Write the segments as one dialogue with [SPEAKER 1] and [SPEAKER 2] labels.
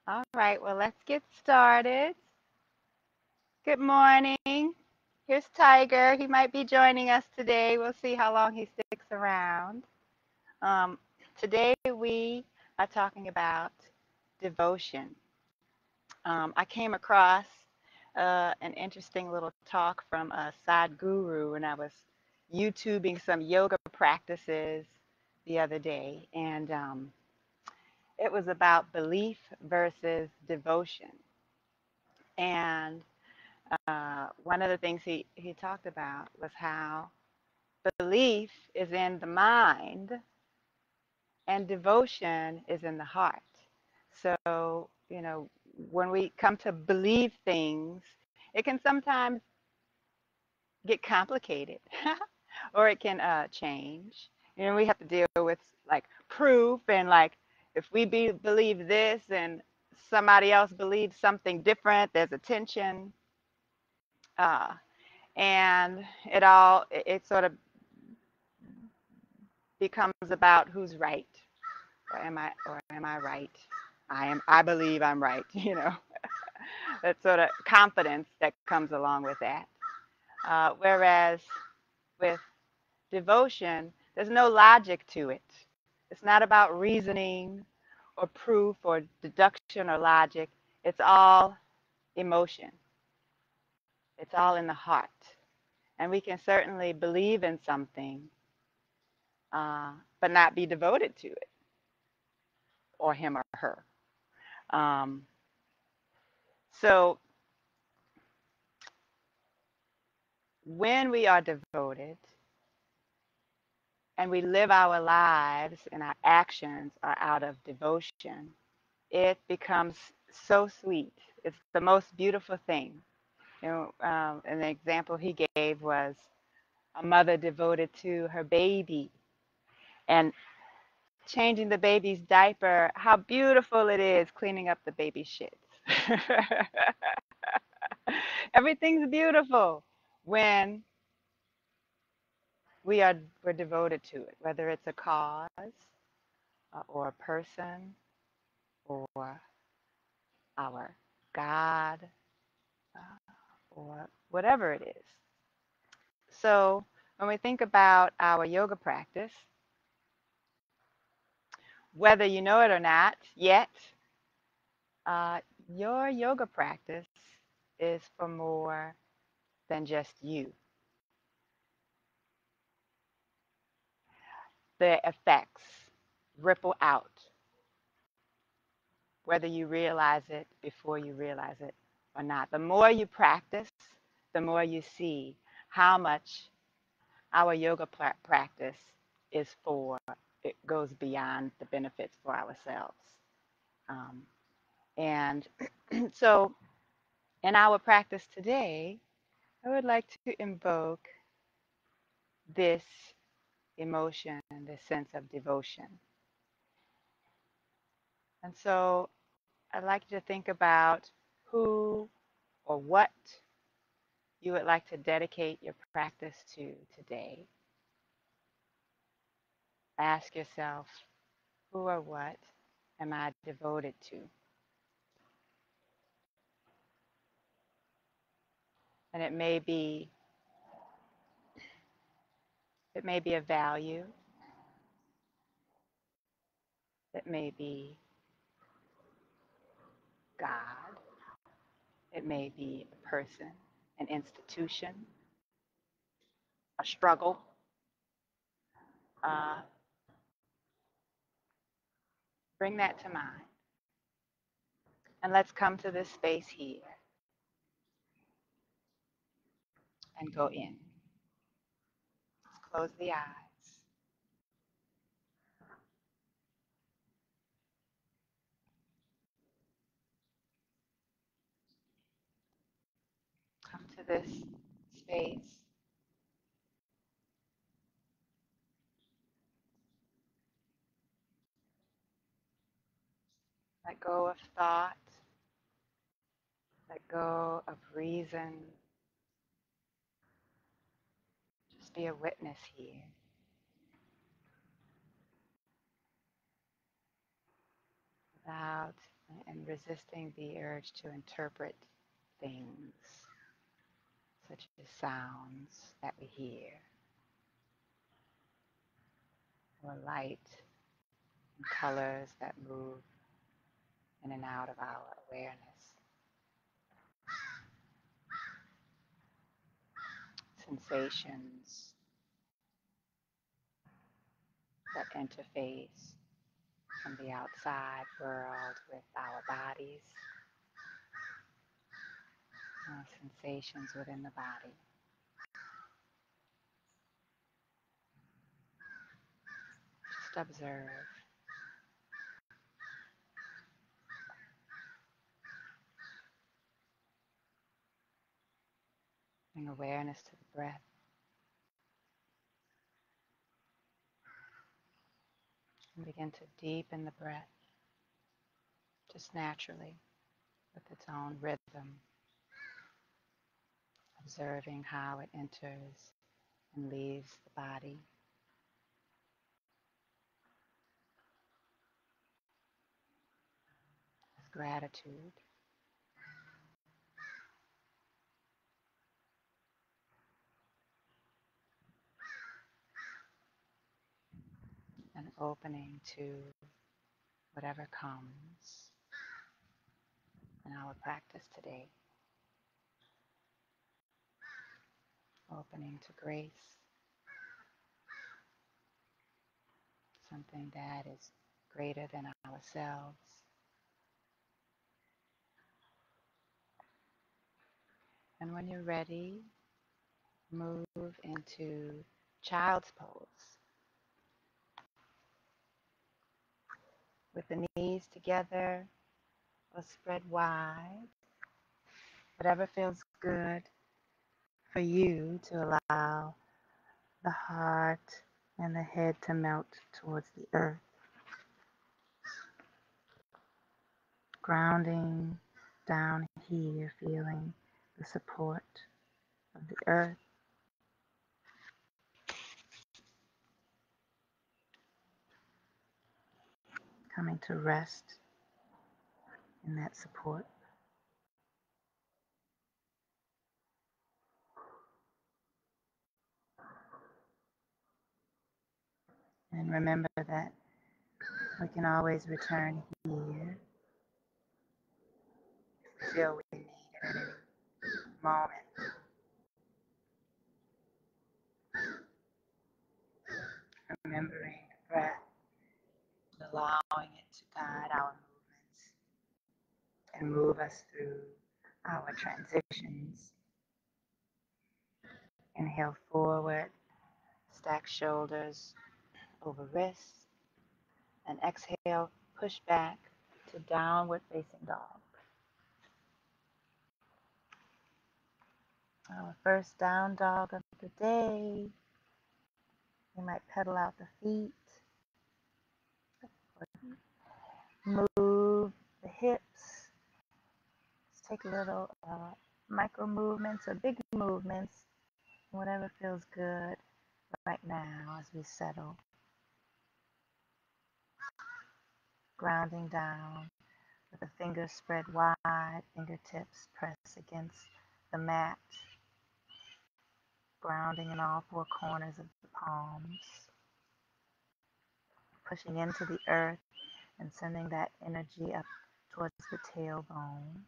[SPEAKER 1] All right, well, let's get started. Good morning. Here's Tiger. He might be joining us today. We'll see how long he sticks around. Um, Today we are talking about devotion. I came across an interesting little talk from a Sadhguru when I was YouTubing some yoga practices the other day, and it was about belief versus devotion. And one of the things he talked about was how belief is in the mind and devotion is in the heart. So, when we come to believe things, it can sometimes get complicated or it can change. We have to deal with like proof and like if we believe this and somebody else believes something different, there's a tension. Uh, and it sort of becomes about who's right, or am I right? I believe I'm right. That sort of confidence that comes along with that. Whereas with devotion, there's no logic to it. It's not about reasoning or proof or deduction or logic. It's all emotion. It's all in the heart. And we can certainly believe in something, but not be devoted to it, or him or her. Um, so when we are devoted and we live our lives and our actions are out of devotion, it becomes so sweet. It's the most beautiful thing. And the example he gave was a mother devoted to her baby and changing the baby's diaper, how beautiful it is cleaning up the baby shits. Everything's beautiful when we're devoted to it, whether it's a cause or a person or our God or whatever it is. So when we think about our yoga practice, whether you know it or not yet, uh, your yoga practice is for more than just you. The effects ripple out, whether you realize it before you realize it or not. The more you practice, the more you see how much our yoga practice is for, it goes beyond the benefits for ourselves. Um, and so in our practice today, I would like to invoke this emotion, this sense of devotion. And so I'd like you to think about who or what you would like to dedicate your practice to today. Ask yourself, who or what am I devoted to? And it may be a value, it may be God, it may be a person, an institution, a struggle. Uh, Bring that to mind. And let's come to this space here and go in. Let's close the eyes. Come to this space. Let go of thought. Let go of reason. Just be a witness here. Without and resisting the urge to interpret things such as sounds that we hear or light and colors that move in and out of our awareness. Sensations that interface from the outside world with our bodies, sensations within the body. Just observe. Bring awareness to the breath. And begin to deepen the breath just naturally with its own rhythm, observing how it enters and leaves the body. With gratitude. And opening to whatever comes in our practice today. Opening to grace, something that is greater than ourselves. And when you're ready, move into child's pose. With the knees together or spread wide, whatever feels good for you to allow the heart and the head to melt towards the earth. Grounding down here, feeling the support of the earth. Coming to rest in that support. And remember that we can always return here if we feel we need it at any moment. Remembering the breath, allowing it to guide our movements and move us through our transitions. Inhale forward, stack shoulders over wrists, and exhale, push back to downward facing dog. Our first down dog of the day. You might pedal out the feet, move the hips. Just take little micro movements or big movements, whatever feels good right now as we settle. Grounding down with the fingers spread wide, fingertips press against the mat. Grounding in all four corners of the palms. Pushing into the earth and sending that energy up towards the tailbone.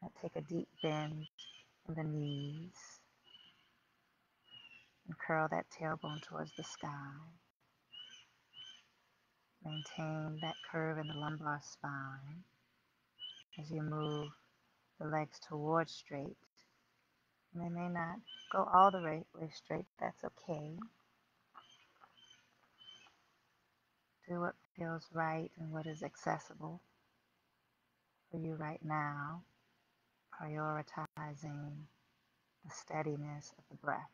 [SPEAKER 1] And take a deep bend in the knees. And curl that tailbone towards the sky. Maintain that curve in the lumbar spine as you move the legs towards straight. And they may not go all the way straight, that's okay. Do what feels right and what is accessible for you right now, prioritizing the steadiness of the breath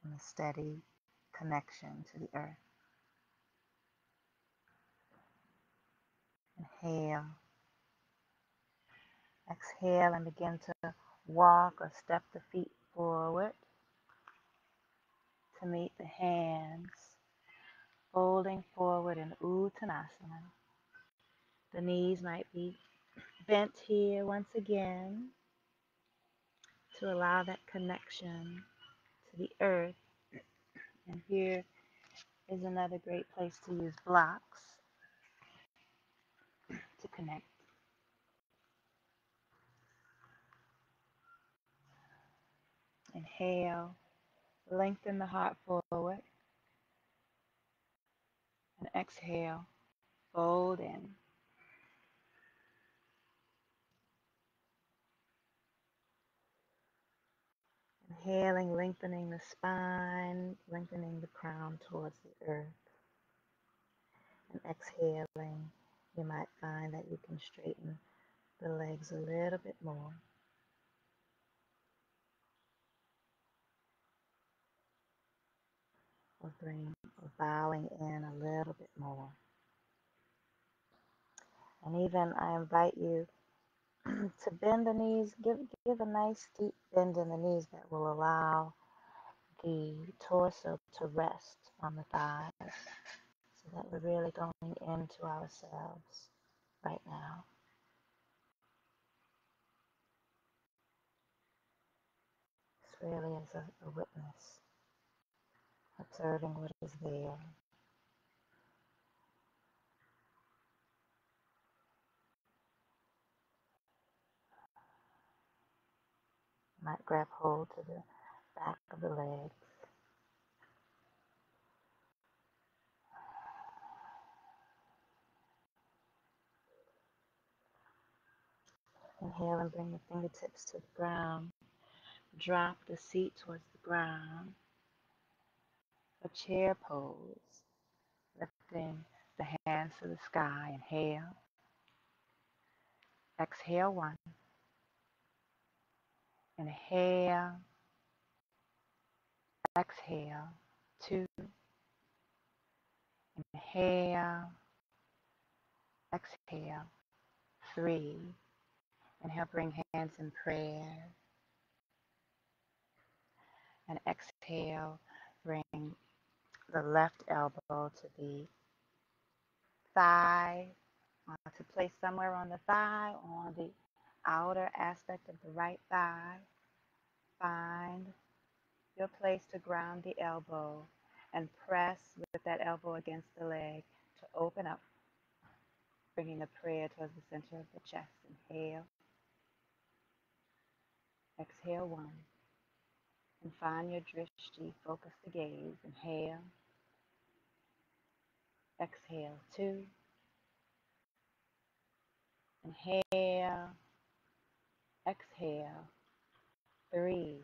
[SPEAKER 1] and the steady connection to the earth. Inhale. Exhale and begin to walk or step the feet forward to meet the hands folding forward in Uttanasana. The knees might be bent here once again to allow that connection to the earth. And here is another great place to use blocks to connect. Inhale, lengthen the heart forward, and exhale, fold in. Inhaling, lengthening the spine, lengthening the crown towards the earth. And exhaling, you might find that you can straighten the legs a little bit more. Or bowing in a little bit more. And even I invite you to bend the knees, give a nice deep bend in the knees that will allow the torso to rest on the thighs, so that we're really going into ourselves right now. It's really as a witness, observing what is there. You might grab hold to the back of the legs. Inhale and bring the fingertips to the ground. Drop the seat towards the ground. A chair pose. Lifting the hands to the sky. Inhale. Exhale, 1. Inhale. Exhale, 2. Inhale. Exhale, 3. Inhale, bring hands in prayer. And exhale, bring the left elbow to the thigh, to place somewhere on the thigh, on the outer aspect of the right thigh. Find your place to ground the elbow and press with that elbow against the leg to open up, bringing the prayer towards the center of the chest. Inhale. Exhale, 1. And find your drishti, focus the gaze. Inhale. Exhale, 2. Inhale. Exhale, 3.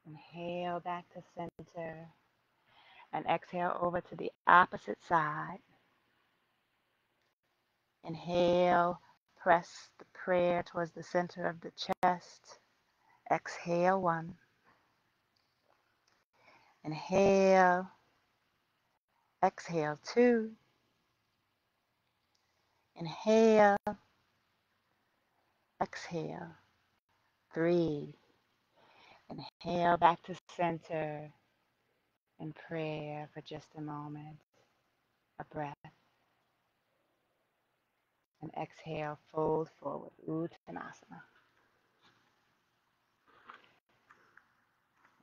[SPEAKER 1] Inhale back to center. And exhale over to the opposite side. Inhale, press the prayer towards the center of the chest. Exhale, 1. Inhale. Exhale, 2. Inhale. Exhale, 3. Inhale back to center in prayer for just a moment. A breath. And exhale, fold forward, Uttanasana.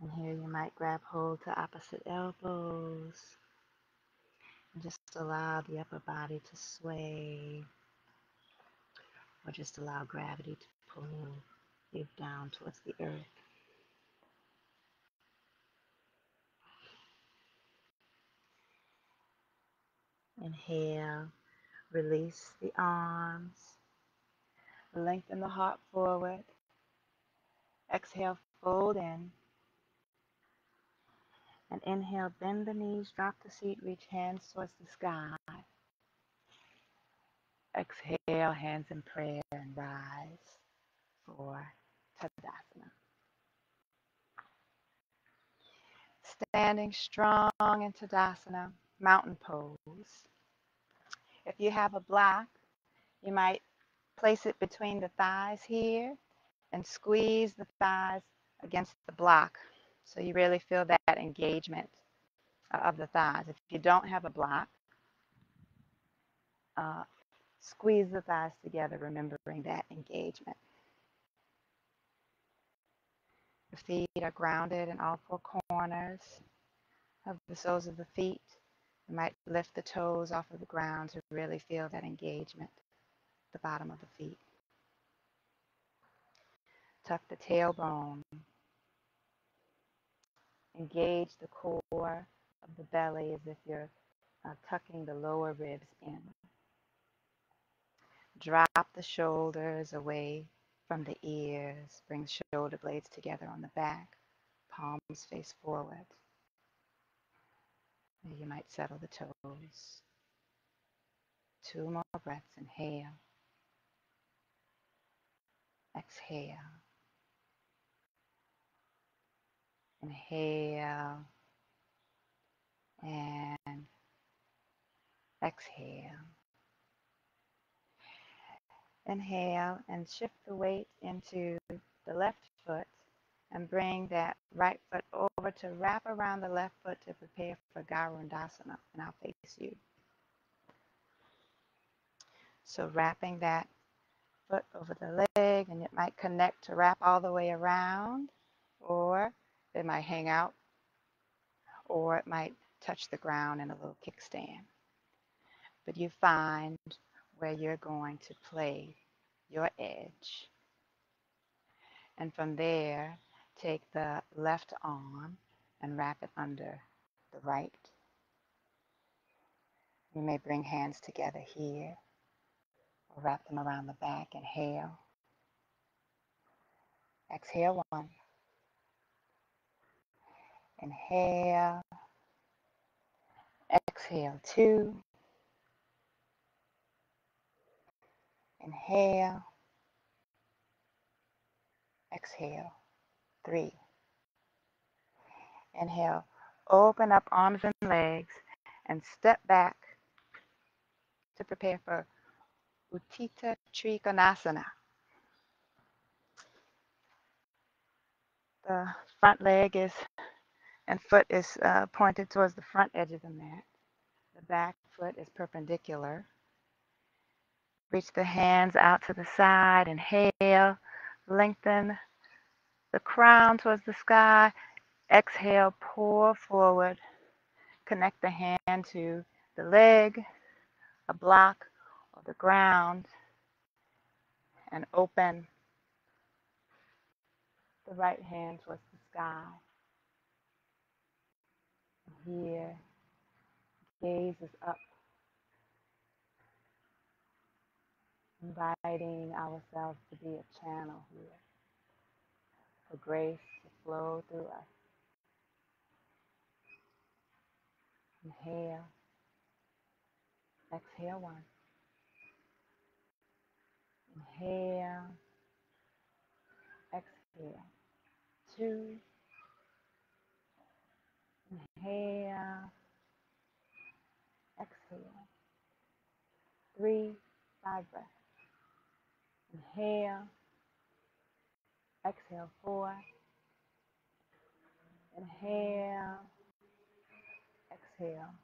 [SPEAKER 1] And here you might grab hold to opposite elbows. And just allow the upper body to sway. Or just allow gravity to pull you down towards the earth. Inhale, release the arms. Lengthen the heart forward. Exhale, fold in. And inhale, bend the knees, drop the seat, reach hands towards the sky. Exhale, hands in prayer, and rise for Tadasana. Standing strong in Tadasana, mountain pose. If you have a block, you might place it between the thighs here and squeeze the thighs against the block so you really feel that engagement of the thighs. If you don't have a block, uh, squeeze the thighs together, remembering that engagement. The feet are grounded in all four corners of the soles of the feet. You might lift the toes off of the ground to really feel that engagement at the bottom of the feet. Tuck the tailbone. Engage the core of the belly as if you're tucking the lower ribs in. Drop the shoulders away from the ears. Bring shoulder blades together on the back. Palms face forward. You might settle the toes. 2 more breaths. Inhale. Exhale. Inhale. And exhale. Inhale and shift the weight into the left foot and bring that right foot over to wrap around the left foot to prepare for Untitled. And I'll face you. So wrapping that foot over the leg, and it might connect to wrap all the way around, or it might hang out, or it might touch the ground in a little kickstand. But you find where you're going to play your edge. And from there, take the left arm and wrap it under the right. You may bring hands together here or wrap them around the back. Inhale. Exhale 1. Inhale. Exhale 2. Inhale. Exhale 3. Inhale. Open up arms and legs and step back to prepare for Utthita Trikonasana. The front leg and foot is pointed towards the front edge of the mat. The back foot is perpendicular. Reach the hands out to the side. Inhale. Lengthen the crown towards the sky. Exhale. Pour forward. Connect the hand to the leg, a block, or the ground. And open the right hand towards the sky. Here. Gaze is up. Inviting ourselves to be a channel here for grace to flow through us. Inhale. Exhale 1. Inhale. Exhale 2. Inhale. Exhale 3. 5 breaths. Inhale. Exhale 4. Inhale. Exhale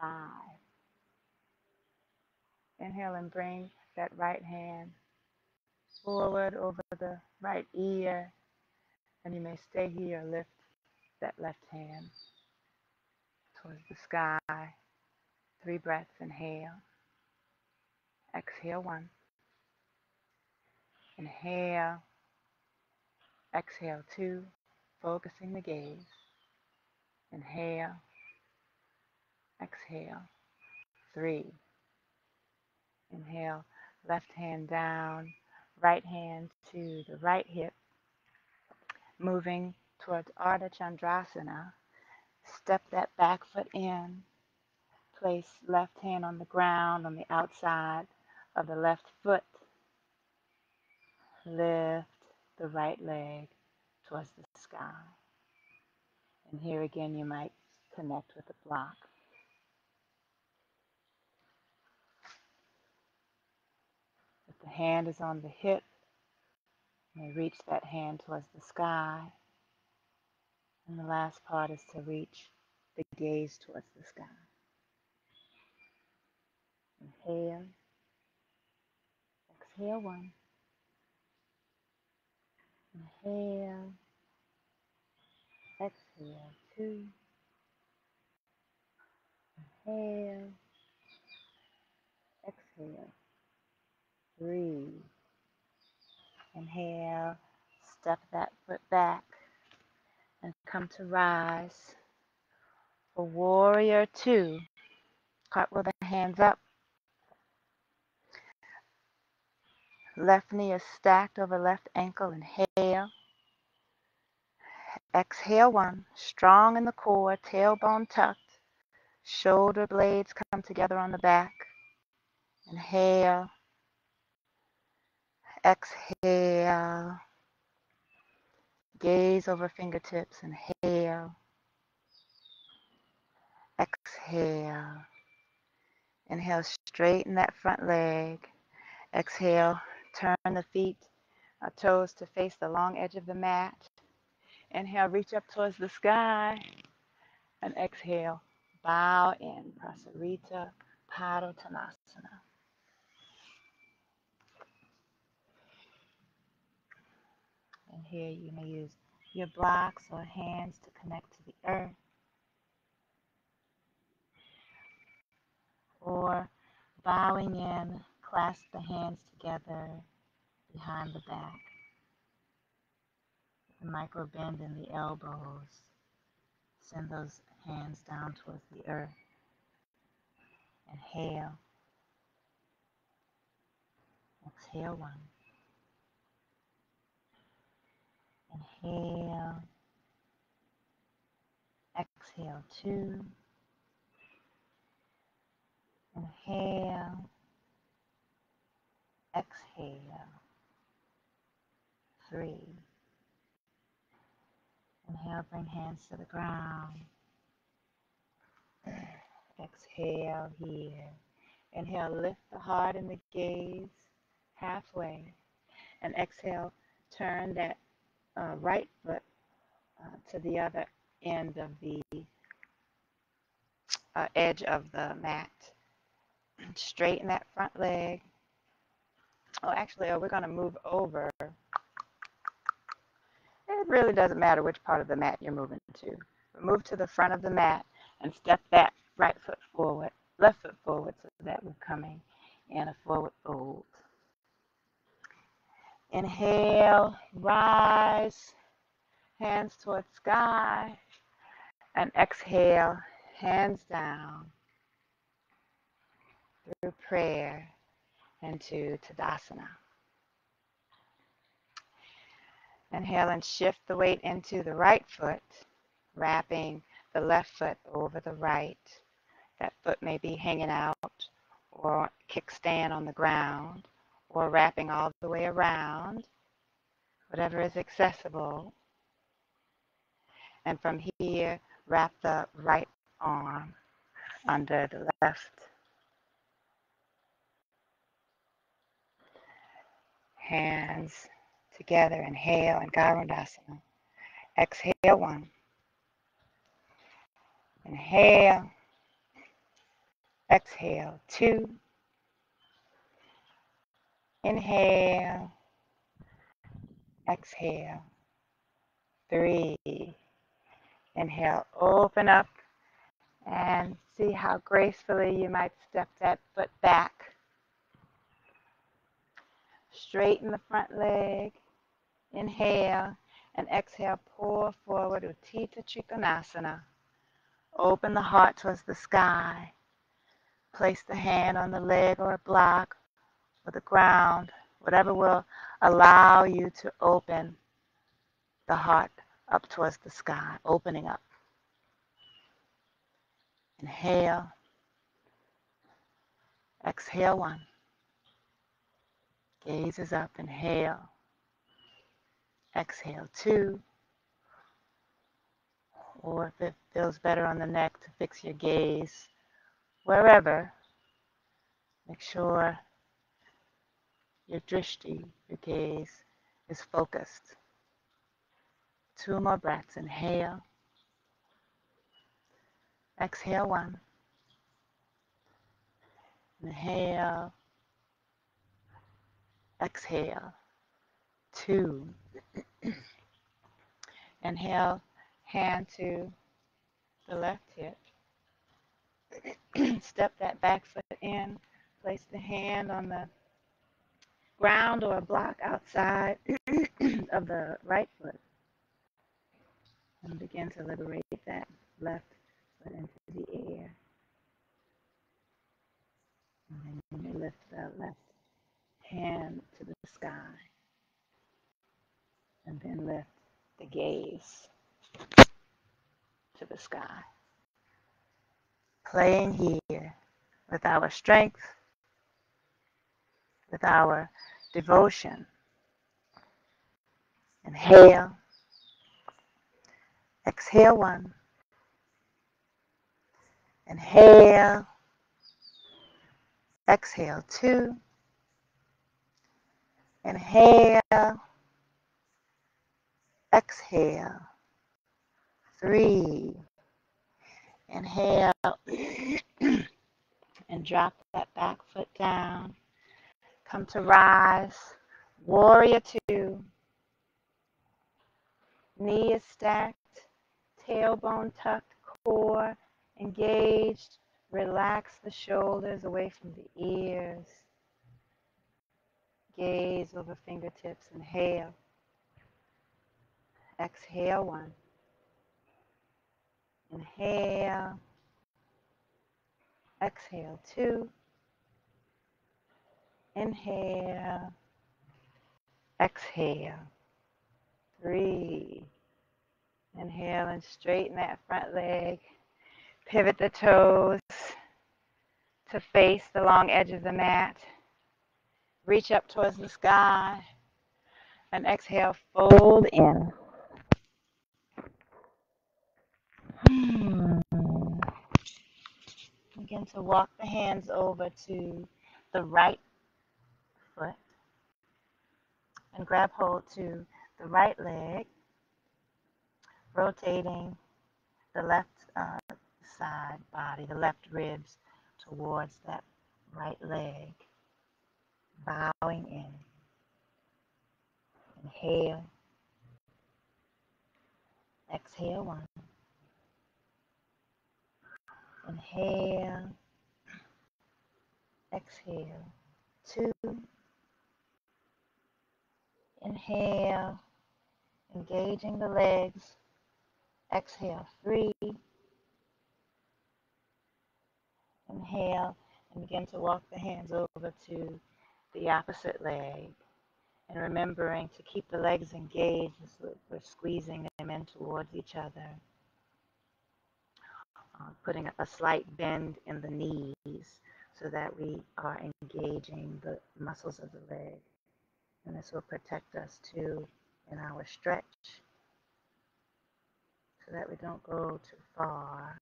[SPEAKER 1] 5. Inhale and bring that right hand forward over the right ear. And you may stay here or lift that left hand towards the sky. 3 breaths. Inhale. Exhale 1. Inhale. Exhale 2. Focusing the gaze. Inhale. Exhale 3. Inhale. Left hand down. Right hand to the right hip. Moving towards Ardha Chandrasana. Step that back foot in. Place left hand on the ground on the outside of the left foot. Lift the right leg towards the sky. And here again you might connect with the block. If the hand is on the hip, you may reach that hand towards the sky. And the last part is to reach the gaze towards the sky. Inhale, exhale one. Inhale, exhale two. Inhale, exhale three. Inhale, step that foot back and come to rise for warrior two. Cartwheel the hands up. Left knee is stacked over left ankle. Inhale. Exhale one. Strong in the core, tailbone tucked. Shoulder blades come together on the back. Inhale. Exhale. Gaze over fingertips. Inhale. Exhale. Inhale, straighten that front leg. Exhale, turn the feet, toes to face the long edge of the mat. Inhale, reach up towards the sky. And exhale, bow in, Prasarita Padottanasana. And here you may use your blocks or hands to connect to the earth, or bowing in, clasp the hands together behind the back. The micro bend in the elbows. Send those hands down towards the earth. Inhale. Exhale one. Inhale. Exhale two. Inhale. Exhale three. Inhale, bring hands to the ground. Exhale here. Inhale, lift the heart and the gaze halfway. And exhale, turn that right foot to the other end of the edge of the mat. Straighten that front leg. Oh, actually, we're going to move over. It really doesn't matter which part of the mat you're moving to. But move to the front of the mat and step that right foot forward, left foot forward, so that we're coming in a forward fold. Inhale, rise, hands towards sky, and exhale, hands down through prayer into Tadasana. Inhale and shift the weight into the right foot, wrapping the left foot over the right. That foot may be hanging out or kickstand on the ground or wrapping all the way around, whatever is accessible. And from here, wrap the right arm under the left. Hands together, inhale, and Garudasana. Exhale one. Inhale. Exhale two. Inhale. Exhale three. Inhale, open up and see how gracefully you might step that foot back. Straighten the front leg. Inhale and exhale, pour forward, Uttita Trikonasana. Open the heart towards the sky. Place the hand on the leg or a block or the ground, whatever will allow you to open the heart up towards the sky, opening up. Inhale. Exhale one. Gaze is up. Inhale. Exhale two. Or if it feels better on the neck, to fix your gaze wherever. Make sure your drishti, your gaze, is focused. Two more breaths. Inhale. Exhale 1. Inhale. Exhale 2. Inhale, hand to the left hip. Step that back foot in. Place the hand on the ground or a block outside of the right foot. And begin to liberate that left foot into the air. And then you may lift the left hand to the sky. And then lift the gaze to the sky. Playing here with our strength, with our devotion. Inhale. Exhale 1. Inhale. Exhale 2. Inhale. Exhale 3. Inhale. And drop that back foot down. Come to rise. Warrior 2. Knee is stacked. Tailbone tucked. Core engaged. Relax the shoulders away from the ears. Gaze over fingertips. Inhale. Exhale 1. Inhale. Exhale 2. Inhale. Exhale 3. Inhale and straighten that front leg. Pivot the toes to face the long edge of the mat. Reach up towards the sky. And exhale, fold in. Begin to walk the hands over to the right foot. And grab hold to the right leg. Rotating the left side body, the left ribs towards that right leg. Bowing in. Inhale. Exhale 1. Inhale. Exhale 2. Inhale. Engaging the legs. Exhale 3. Inhale and begin to walk the hands over to the opposite leg. And remembering to keep the legs engaged as we're squeezing them in towards each other. Putting a slight bend in the knees so that we are engaging the muscles of the leg. And this will protect us too in our stretch so that we don't go too far.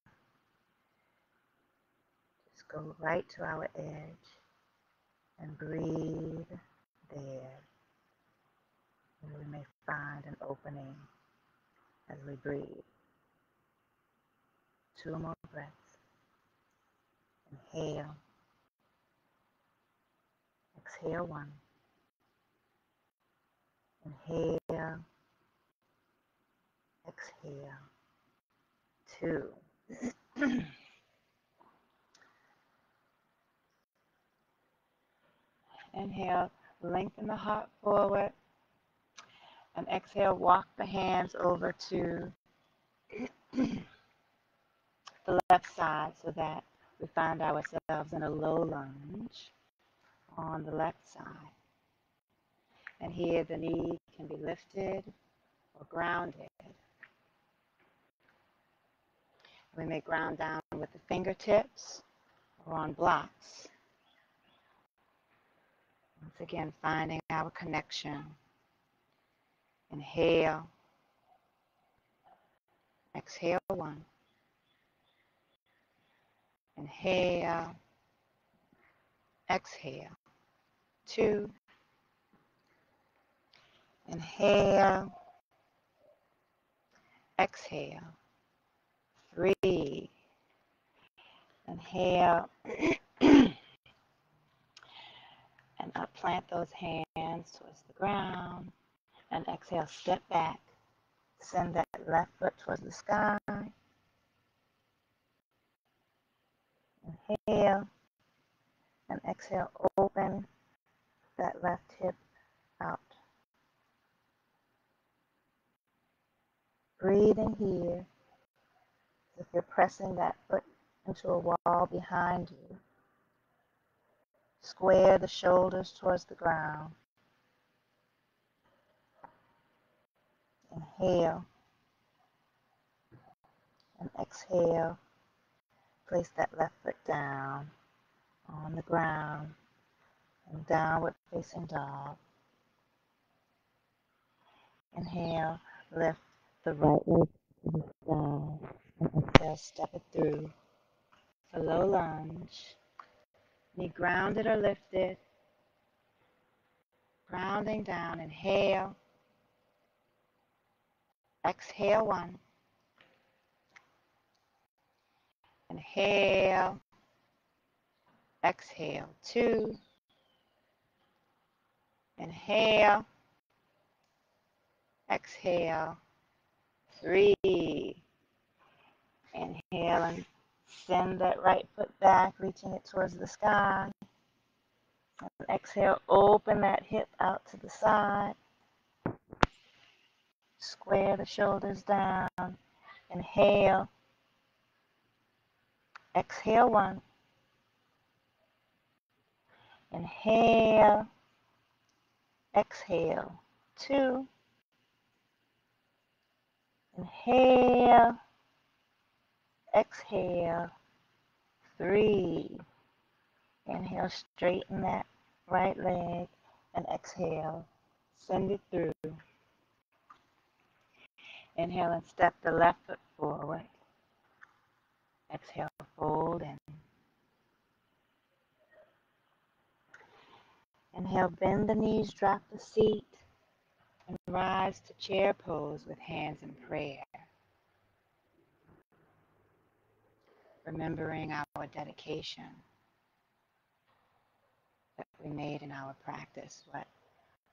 [SPEAKER 1] Just go right to our edge and breathe there. And we may find an opening as we breathe. 2 more breaths. Inhale. Exhale 1. Inhale. Exhale 2. Inhale, lengthen the heart forward. And exhale, walk the hands over to the left side so that we find ourselves in a low lunge on the left side. And here the knee can be lifted or grounded. We may ground down with the fingertips or on blocks. Once again, finding our connection. Inhale. Exhale 1. Inhale. Exhale 2. Inhale. Exhale 3. Inhale and plant those hands towards the ground. And exhale, step back. Send that left foot towards the sky. Inhale and exhale, open that left hip out. Breathing here as if you're pressing that foot into a wall behind you. Square the shoulders towards the ground. Inhale and exhale. Place that left foot down on the ground and downward facing dog. Inhale, lift the right leg to the sky. And exhale, step it through for low lunge. Knee grounded or lifted. Grounding down. Inhale. Exhale, 1. Inhale. Exhale, 2. Inhale. Exhale, 3. Inhale and send that right foot back, reaching it towards the sky. And exhale, open that hip out to the side. Square the shoulders down. Inhale. Exhale, 1. Inhale. Exhale, 2. Inhale. Exhale, 3. Inhale, straighten that right leg and exhale. Send it through. Inhale and step the left foot forward. Exhale, fold in. Inhale, bend the knees, drop the seat, and rise to chair pose with hands in prayer. Remembering our dedication that we made in our practice. What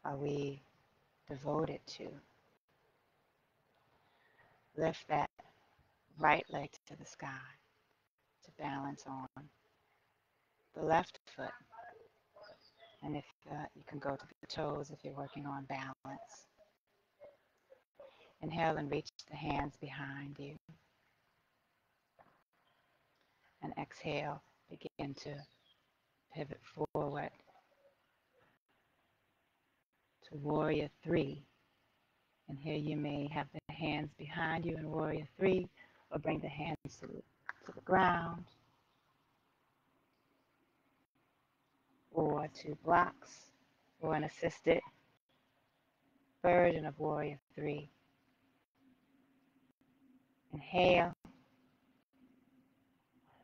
[SPEAKER 1] are we devoted to? Lift that right leg to the sky to balance on the left foot. And if you can go to the toes if you're working on balance. Inhale and reach the hands behind you. And exhale, begin to pivot forward to Warrior 3. And here you may have the hands behind you in Warrior 3, or bring the hands to the ground, or to blocks, or an assisted version of Warrior 3. Inhale,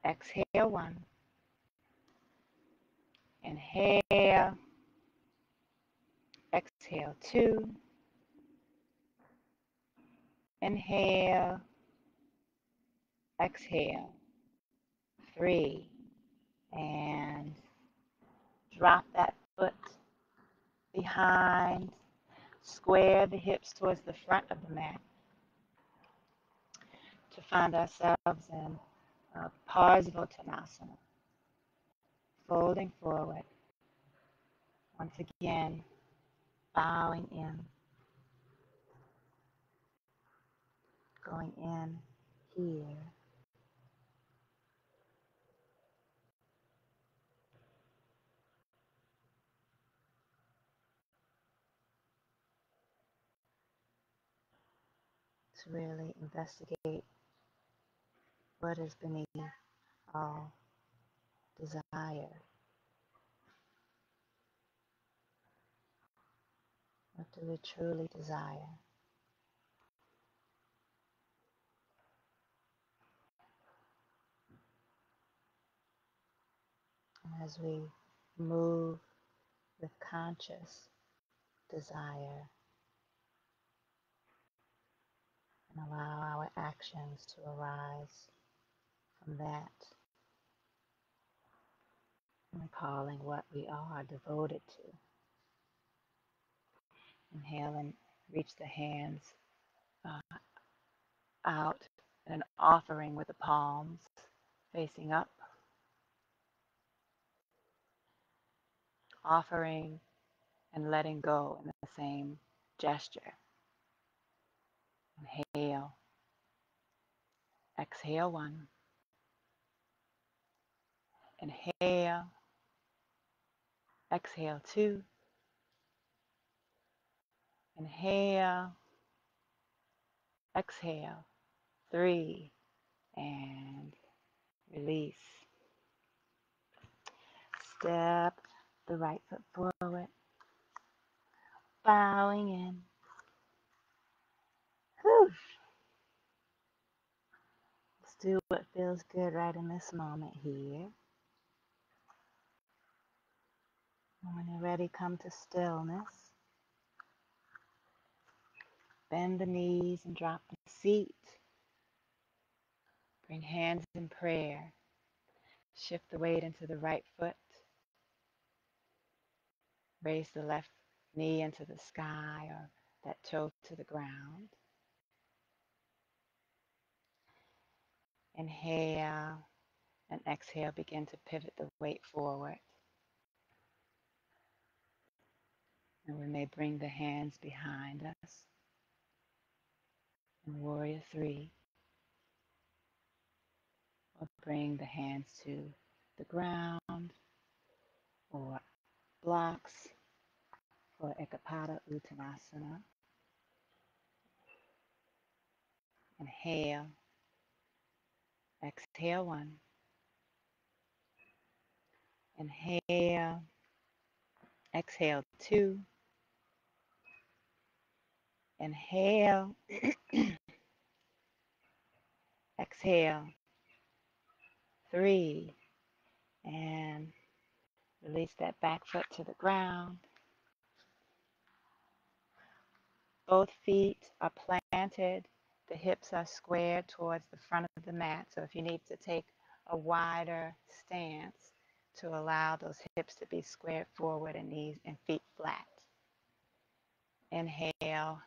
[SPEAKER 1] exhale, 1. Inhale, exhale, 2. Inhale, exhale, 3. And drop that foot behind. Square the hips towards the front of the mat to find ourselves in Tanasana. Folding forward. Once again, bowing in. Going in here. To really investigate what is beneath all desire. What do we truly desire? And as we move with conscious desire and allow our actions to arise from that, recalling what we are devoted to. Inhale and reach the hands uh, out in an offering with the palms facing up. Offering and letting go in the same gesture. Inhale, exhale 1. Inhale, exhale 2. Inhale, exhale 3, and release. Step the right foot forward, bowing in. Whew. Let's do what feels good right in this moment here. And when you're ready, come to stillness. Bend the knees and drop the feet. Bring hands in prayer. Shift the weight into the right foot. Raise the left knee into the sky or that toe to the ground. Inhale and exhale. Begin to pivot the weight forward. And we may bring the hands behind us. In Warrior 3, or bring the hands to the ground or blocks for Ekapada Uttanasana. Inhale, exhale 1. Inhale, exhale 2. Inhale, exhale 3, and release that back foot to the ground. Both feet are planted. The hips are squared towards the front of the mat. So if you need to take a wider stance to allow those hips to be squared forward and knees and feet flat. Inhale,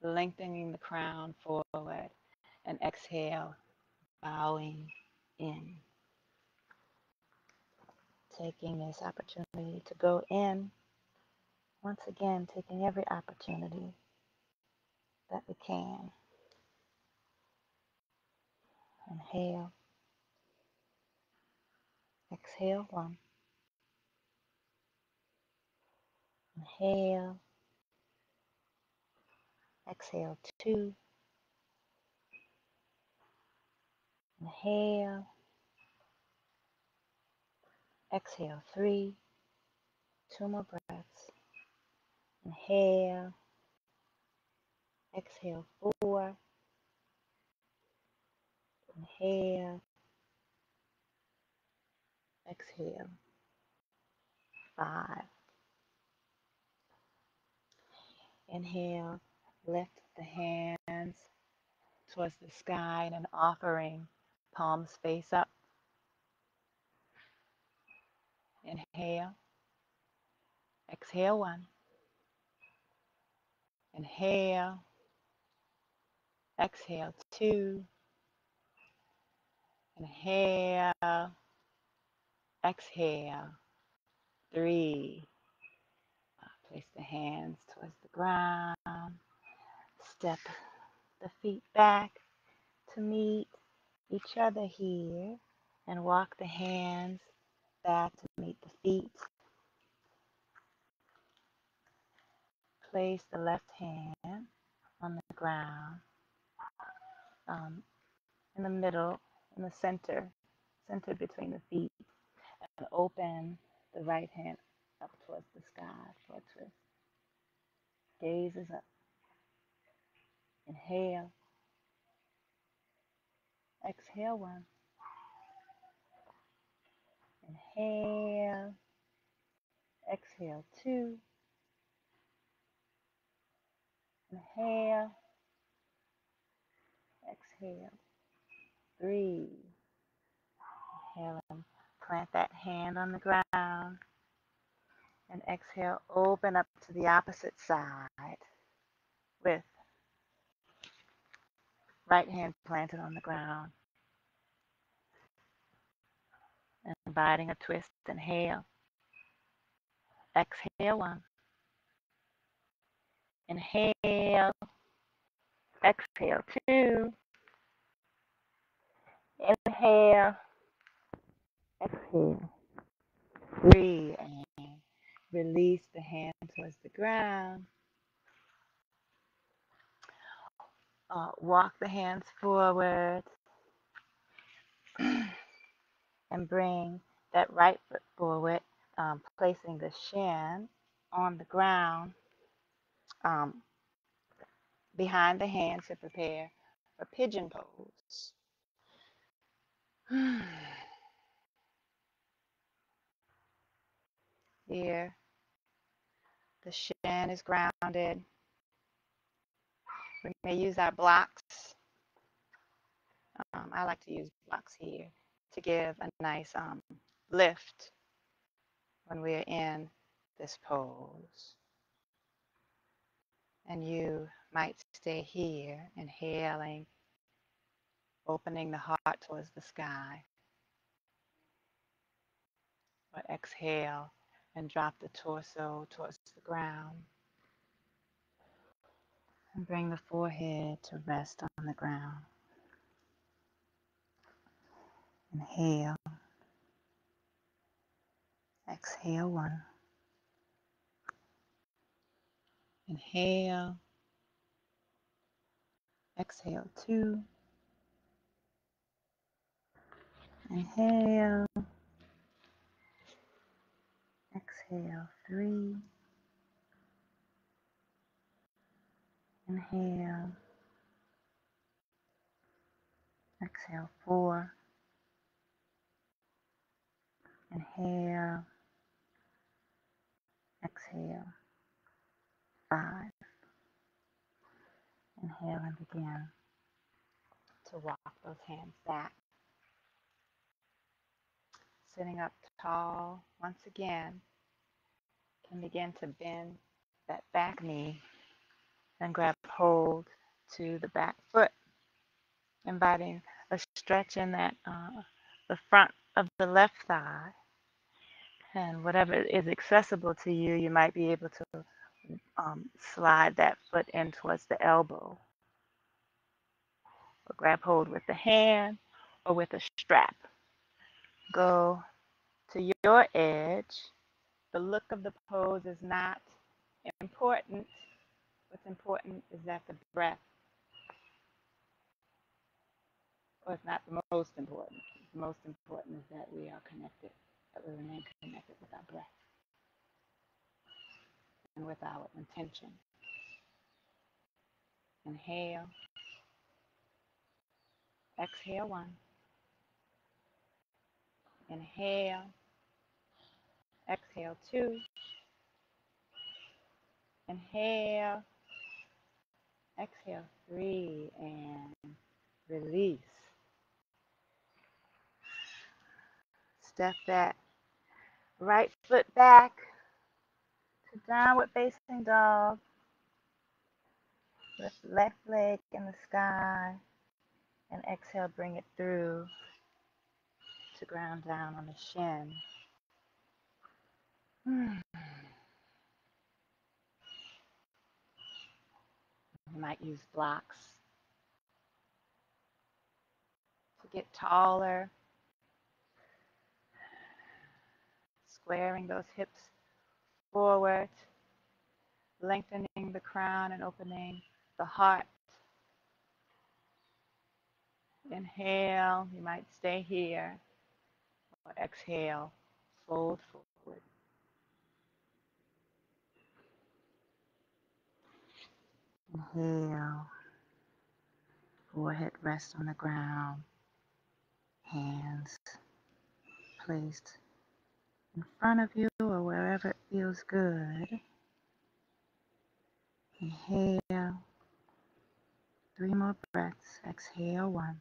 [SPEAKER 1] lengthening the crown forward, and exhale, bowing in. Taking this opportunity to go in. Once again, taking every opportunity that we can. Inhale, exhale 1. Inhale, exhale 2. Inhale, exhale 3. 2 more breaths. Inhale, exhale 4. Inhale, exhale 5. Inhale, lift the hands towards the sky in an offering, palms face up. Inhale, exhale 1. Inhale, exhale 2. Inhale, exhale 3. Place the hands towards the ground. Step the feet back to meet each other here and walk the hands back to meet the feet. Place the left hand on the ground, in the middle, in the center between the feet, and open the right hand up towards the sky for a twist. Gaze is up. Inhale, exhale 1. Inhale, exhale 2. Inhale, exhale 3. Inhale and plant that hand on the ground. And exhale, open up to the opposite side with right hand planted on the ground. And inviting a twist. Inhale. Exhale, 1. Inhale. Exhale, 2. Inhale. Exhale, 3. And release the hand towards the ground. Walk the hands forward. And bring that right foot forward, placing the shin on the ground behind the hands to prepare for Pigeon Pose. Here, the shin is grounded. We may use our blocks. I like to use blocks here to give a nice lift when we're in this pose. And you might stay here, inhaling, opening the heart towards the sky. Or exhale and drop the torso towards the ground. And bring the forehead to rest on the ground. Inhale. Exhale, 1. Inhale. Exhale, 2. Inhale. Exhale, 3. Inhale. Exhale, 4. Inhale. Exhale, 5. Inhale and begin to walk those hands back. Sitting up tall, once again, can begin to bend that back knee and grab hold to the back foot, inviting a stretch in that the front of the left thigh. And whatever is accessible to you, you might be able to slide that foot in towards the elbow. Or grab hold with the hand or with a strap. Go to your edge. The look of the pose is not important. What's important is that the breath, or it's not the most important. The most important is that we are connected, that we remain connected with our breath and with our intention. Inhale. Exhale, 1. Inhale. Exhale, 2. Inhale. Exhale, 3. And release. Step that right foot back to downward facing dog. Lift left leg in the sky. And exhale, bring it through to ground down on the shin. You might use blocks to get taller. Squaring those hips forward. Lengthening the crown and opening the heart. Inhale, you might stay here. Or exhale, fold forward. Inhale, forehead rests on the ground. Hands placed in front of you or wherever it feels good. Inhale, 3 more breaths. Exhale, 1.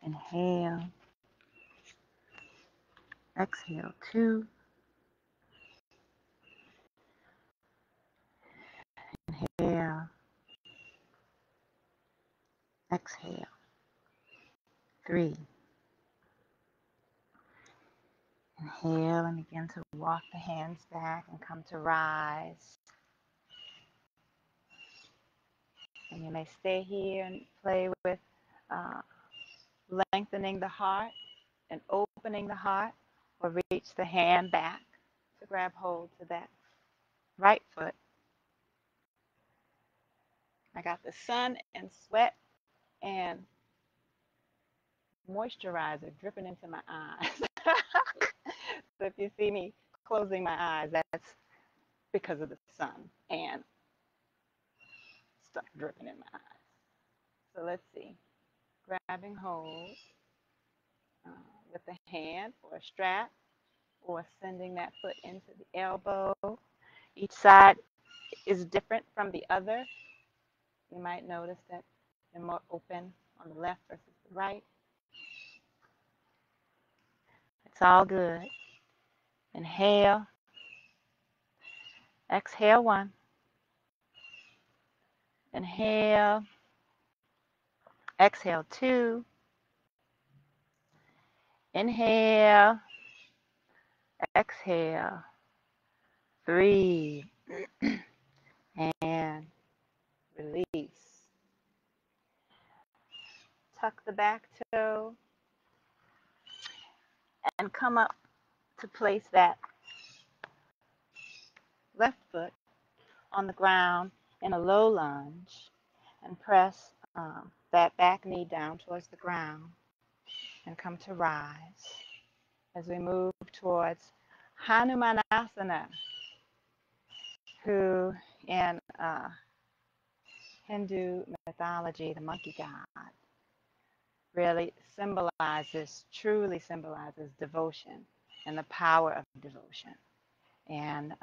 [SPEAKER 1] Inhale. Exhale, 2. Inhale. Exhale, 3. Inhale and begin to walk the hands back and come to rise. And you may stay here and play with uh, lengthening the heart and opening the heart, or reach the hand back to grab hold to that right foot. I got the sun and sweat and moisturizer dripping into my eyes. So if you see me closing my eyes, that's because of the sun and stuff dripping in my eyes. So let's see. Grabbing hold uh, with the hand or a strap, or sending that foot into the elbow. Each side is different from the other. You might notice that they're more open on the left versus the right. It's all good. Inhale. Exhale, 1. Inhale. Exhale, 2. Inhale. Exhale, 3. And release. Tuck the back toe and come up to place that left foot on the ground in a low lunge, and press that back knee down towards the ground and come to rise as we move towards Hanumanasana, who in Hindu mythology, the monkey god, really truly symbolizes devotion and the power of devotion. And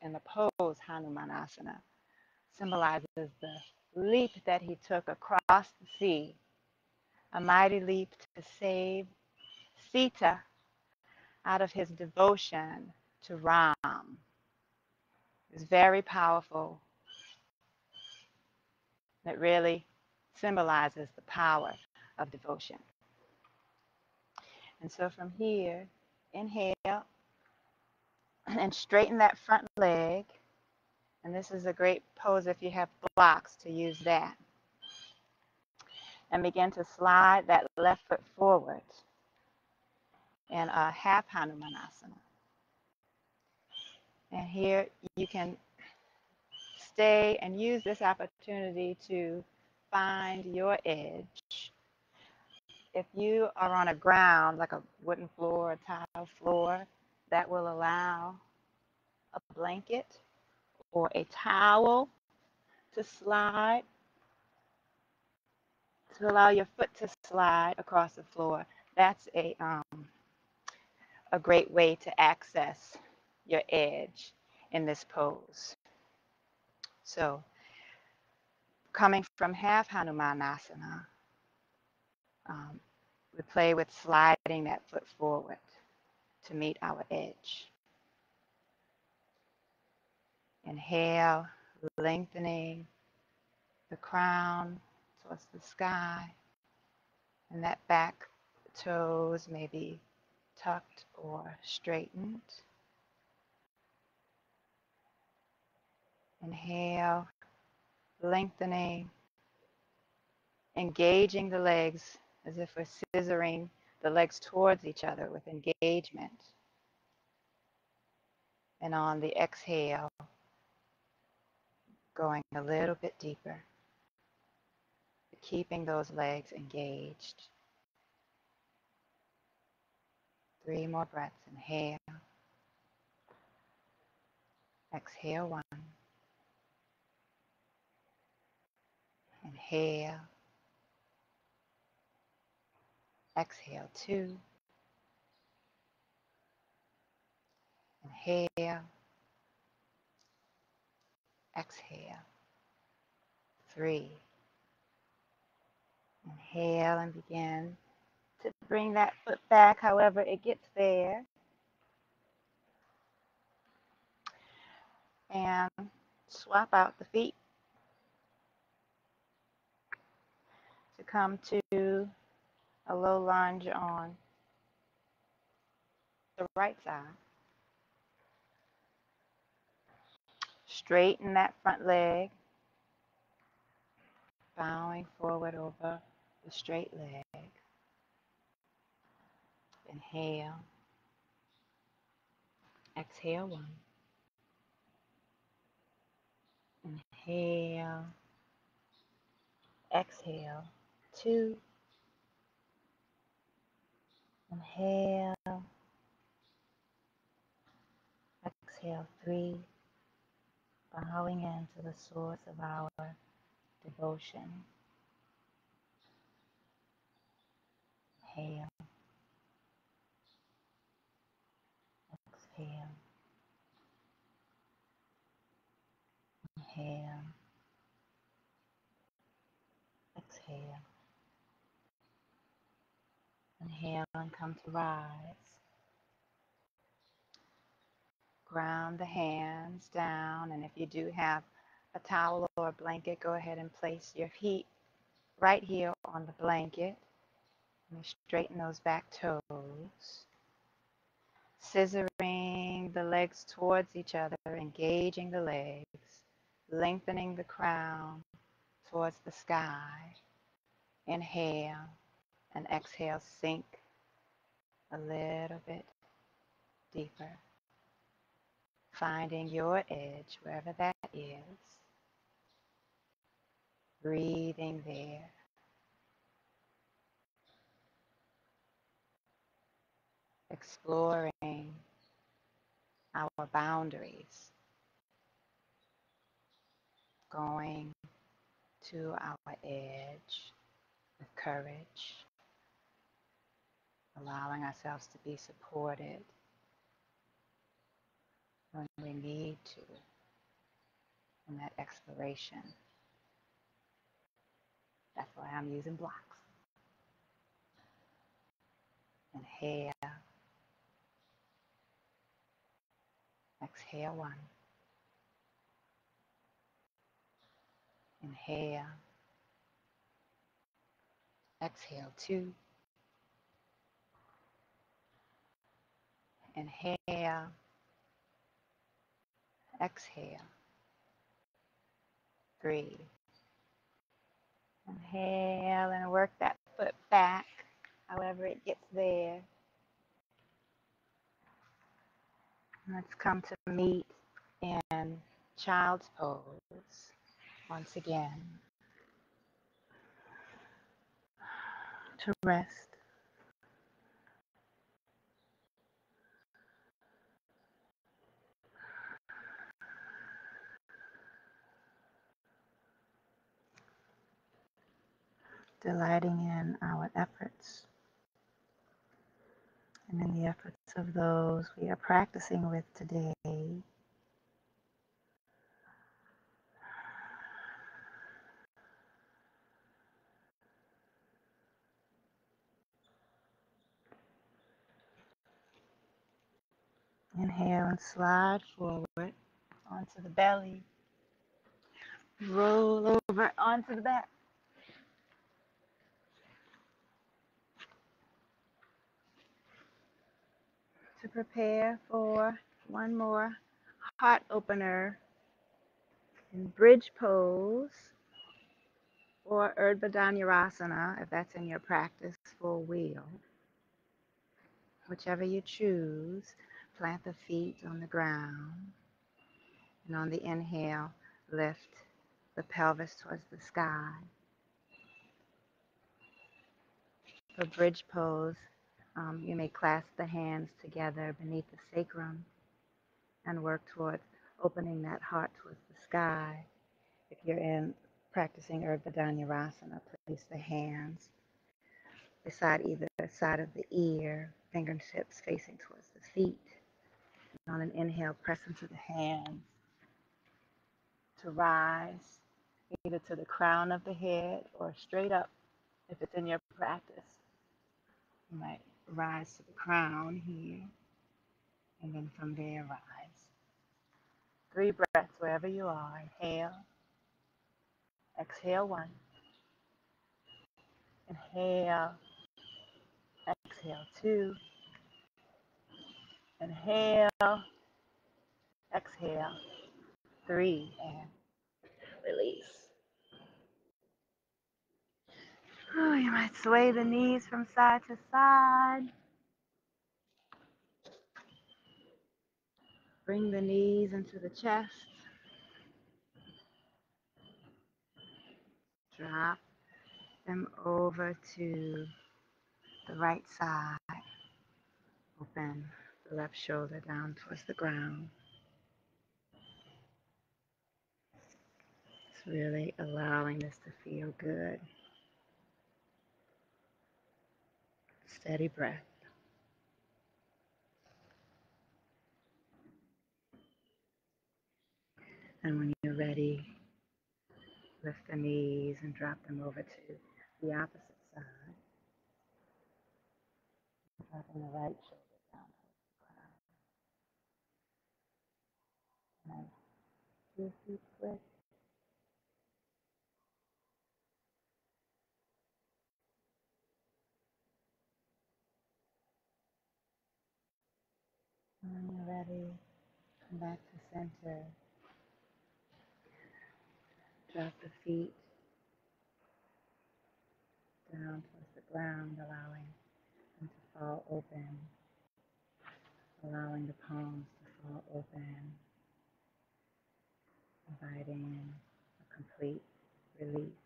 [SPEAKER 1] in the pose, Hanumanasana, symbolizes the leap that he took across the sea, a mighty leap to save Sita out of his devotion to Ram. It's very powerful. It really symbolizes the power of devotion. And so from here, inhale and straighten that front leg. And this is a great pose if you have blocks to use that. And begin to slide that left foot forward in a half Hanumanasana. And here you can stay and use this opportunity to find your edge. If you are on a ground, like a wooden floor, a tile floor, that will allow a blanket or a towel to slide, to allow your foot to slide across the floor. That's a great way to access your edge in this pose. So coming from half Hanumanasana, we play with sliding that foot forward to meet our edge. Inhale, lengthening the crown towards the sky, and that back toes may be tucked or straightened. Inhale, lengthening, engaging the legs as if we're scissoring the legs towards each other with engagement. And on the exhale, going a little bit deeper, keeping those legs engaged. 3 more breaths. Inhale. Exhale, 1. Inhale. Exhale, 2. Inhale. Exhale, 3. Inhale and begin to bring that foot back however it gets there. And swap out the feet to come to a low lunge on the right side. Straighten that front leg, bowing forward over the straight leg. Inhale, exhale 1. Inhale, exhale 2. Inhale, exhale 3. Bowing into the source of our devotion. Inhale, exhale, inhale, exhale. Inhale and come to rise. Ground the hands down, and if you do have a towel or a blanket, go ahead and place your feet right here on the blanket. And straighten those back toes. Scissoring the legs towards each other, engaging the legs, lengthening the crown towards the sky. Inhale and exhale, sink a little bit deeper. Finding your edge, wherever that is. Breathing there. Exploring our boundaries. Going to our edge with courage. Allowing ourselves to be supported when we need to in that exploration. That's why I'm using blocks. Inhale. Exhale 1. Inhale. Exhale 2. Inhale. Exhale 3. Inhale and work that foot back, however it gets there. Let's come to meet in child's pose once again. To rest. Delighting in our efforts and in the efforts of those we are practicing with today. Inhale and slide forward onto the belly. Roll over onto the back. To prepare for one more heart opener in bridge pose or Urdhva Dhanurasana, if that's in your practice, full wheel. Whichever you choose, plant the feet on the ground, and on the inhale, lift the pelvis towards the sky. For bridge pose, you may clasp the hands together beneath the sacrum and work towards opening that heart towards the sky. If you're in practicing Urdhva Dhanurasana, place the hands beside either side of the ear, fingertips facing towards the feet. And on an inhale, press into the hands to rise either to the crown of the head or straight up if it's in your practice. You might rise to the crown here, and then from there rise. 3 breaths wherever you are. Inhale, exhale 1. Inhale, exhale 2. Inhale, exhale 3, and release. Oh, you might sway the knees from side to side. Bring the knees into the chest. Drop them over to the right side. Open the left shoulder down towards the ground. It's really allowing this to feel good. Steady breath. And when you're ready, lift the knees and drop them over to the opposite side. Dropping the right shoulder down towards the crown. Nice. Do a feet switch. And when you're ready, come back to center. Drop the feet down towards the ground, allowing them to fall open, allowing the palms to fall open, inviting a complete release,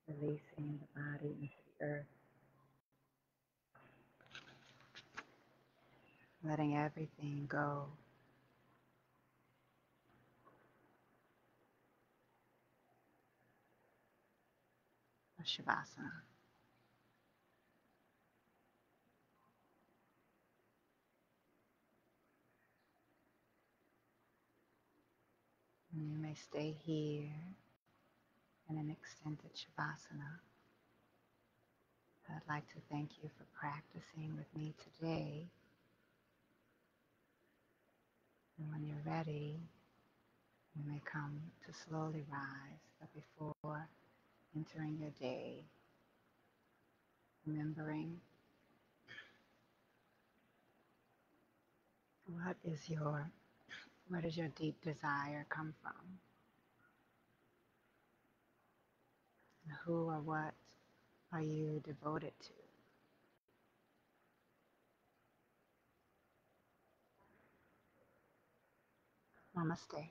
[SPEAKER 1] releasing the body into the earth, letting everything go. Shavasana. And you may stay here in an extended Shavasana. I'd like to thank you for practicing with me today. And when you're ready, you may come to slowly rise, but before entering your day, remembering where does your deep desire come from? And who or what are you devoted to? Namaste.